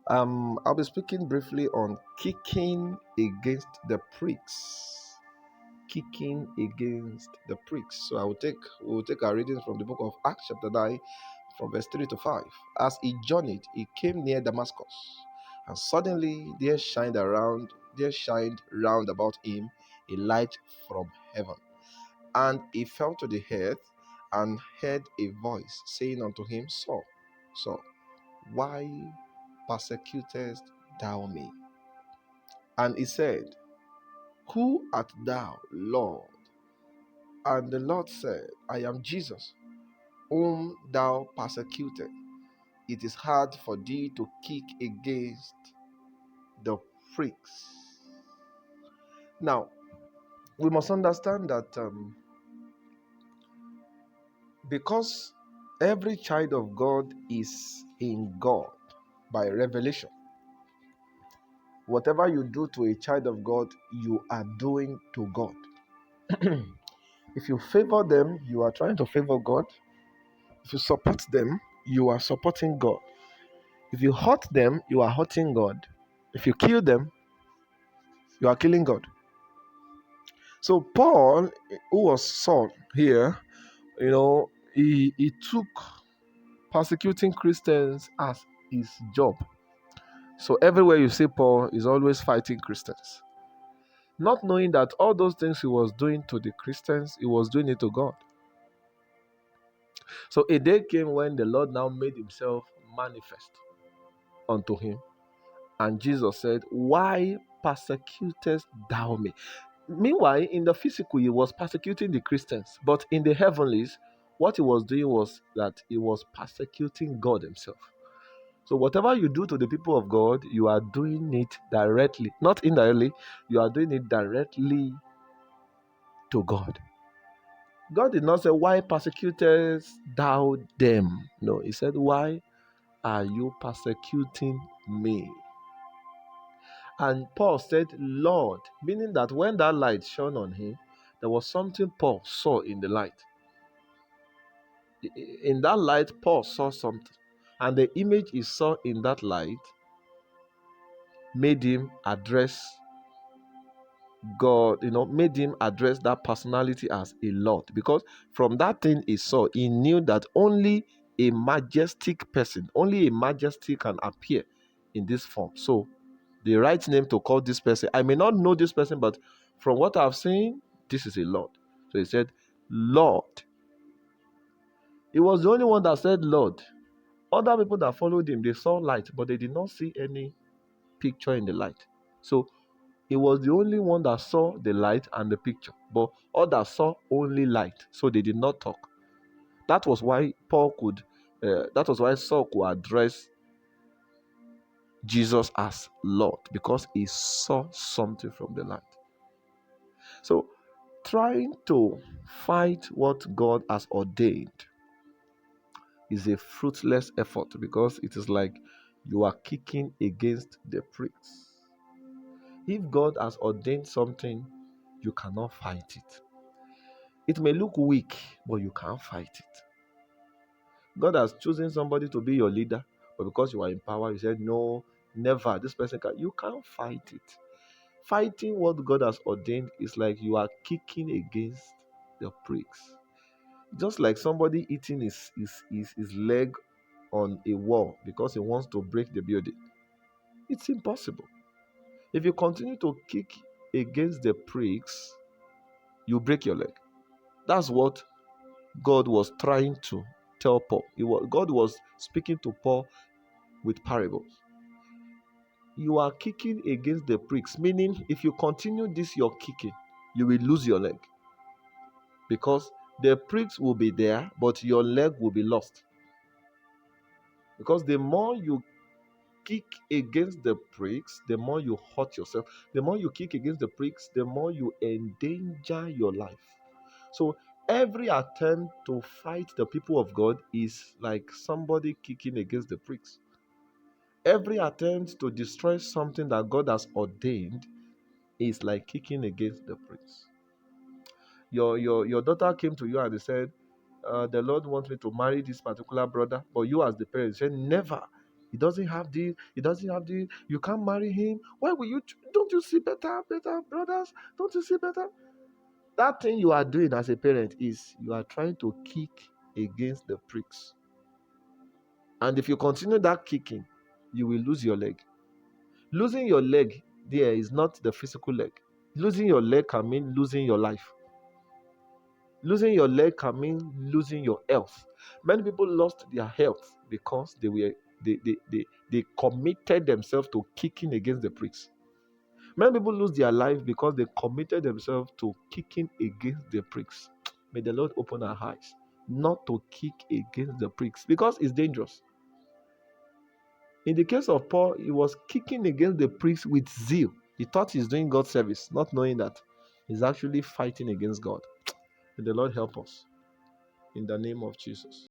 I'll be speaking briefly on kicking against the pricks. Kicking against the pricks. So we'll take our readings from the book of Acts chapter 9, from verse 3 to 5. As he journeyed, he came near Damascus, and suddenly there shined round about him a light from heaven. And he fell to the earth and heard a voice saying unto him, Saul, Saul, why persecutest thou me? And he said, Who art thou, Lord? And the Lord said, I am Jesus, whom thou persecuted. It is hard for thee to kick against the pricks. Now, we must understand that because every child of God is in God by revelation, whatever you do to a child of God, you are doing to God. If you favor them, you are trying to favor God. If you support them, you are supporting God. If you hurt them, you are hurting God. If you kill them, you are killing God. So Paul, who was Saul here, he took persecuting Christians as his job. So everywhere you see Paul is always fighting Christians. Not knowing that all those things he was doing to the Christians, he was doing it to God. So a day came when the Lord now made himself manifest unto him. And Jesus said, Why persecutest thou me? Meanwhile, in the physical, he was persecuting the Christians. But in the heavenlies, what he was doing was that he was persecuting God himself. So whatever you do to the people of God, you are doing it directly, not indirectly. You are doing it directly to God. God did not say, Why persecutest thou them? No, he said, Why are you persecuting me? And Paul said, Lord, meaning that when that light shone on him, there was something Paul saw in the light. In that light, Paul saw something. And the image he saw in that light made him address God, made him address that personality as a Lord. Because from that thing he saw, he knew that only a majestic person, only a majesty can appear in this form. So the right name to call this person, I may not know this person, but from what I've seen, this is a Lord. So he said, Lord. He was the only one that said Lord. Other people that followed him, they saw light, but they did not see any picture in the light. So he was the only one that saw the light and the picture, but others saw only light, so they did not talk. That was why that was why Saul could address Jesus as Lord, because he saw something from the light. So, trying to fight what God has ordained is a fruitless effort, because it is like you are kicking against the pricks. If God has ordained something, you cannot fight it. It may look weak, but you can't fight it. God has chosen somebody to be your leader, but because you are in power, you said, no, never, this person can. You can't fight it. Fighting what God has ordained is like you are kicking against the pricks. Just like somebody eating his leg on a wall because he wants to break the building. It's impossible. If you continue to kick against the pricks, you break your leg. That's what God was trying to tell Paul. God was speaking to Paul with parables. You are kicking against the pricks, meaning if you continue this, your kicking, you will lose your leg. Because the pricks will be there, but your leg will be lost. Because the more you kick against the pricks, the more you hurt yourself. The more you kick against the pricks, the more you endanger your life. So every attempt to fight the people of God is like somebody kicking against the pricks. Every attempt to destroy something that God has ordained is like kicking against the pricks. Your daughter came to you and they said, the Lord wants me to marry this particular brother, but you as the parent said, never. He doesn't have this. He doesn't have this. You can't marry him. Why will you? Don't you see better, brothers? Don't you see better? That thing you are doing as a parent is you are trying to kick against the pricks. And if you continue that kicking, you will lose your leg. Losing your leg there is not the physical leg. Losing your leg can mean losing your life. Losing your leg can mean losing your health. Many people lost their health because they committed themselves to kicking against the pricks. Many people lose their life because they committed themselves to kicking against the pricks. May the Lord open our eyes not to kick against the pricks because it's dangerous. In the case of Paul, he was kicking against the pricks with zeal. He thought he's doing God's service, not knowing that he's actually fighting against God. May the Lord help us in the name of Jesus.